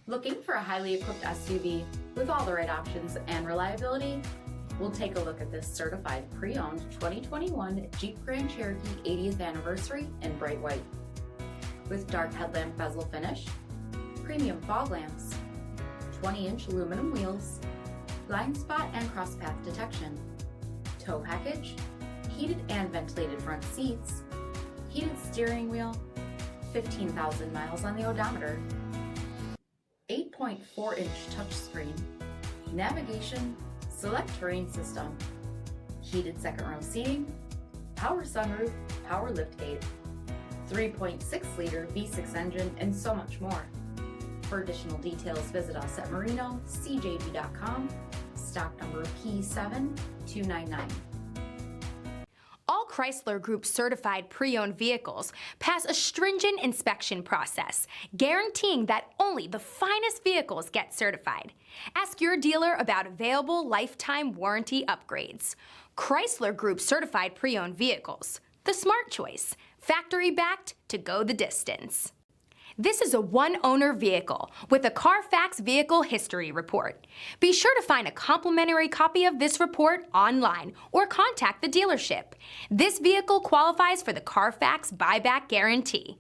Looking for a highly equipped SUV with all the right options and reliability? We'll take a look at this certified pre-owned 2021 Jeep Grand Cherokee 80th anniversary in bright white. With dark headlamp bezel finish, premium fog lamps, 20-inch aluminum wheels, blind spot and cross path detection, tow package, heated and ventilated front seats, heated steering wheel, 15,000 miles on the odometer, 8.4-inch touchscreen, navigation, SELEC-TERRAIN system, heated second row seating, power sunroof, power liftgate, 3.6-liter V6 engine, and so much more. For additional details, visit us at marinocjg.com, stock number P7299. All Chrysler Group certified pre-owned vehicles pass a stringent inspection process, guaranteeing that only the finest vehicles get certified. Ask your dealer about available lifetime warranty upgrades. Chrysler Group certified pre-owned vehicles, the smart choice, factory backed to go the distance. This is a one-owner vehicle with a CARFAX vehicle history report. Be sure to find a complimentary copy of this report online or contact the dealership. This vehicle qualifies for the CARFAX buyback guarantee.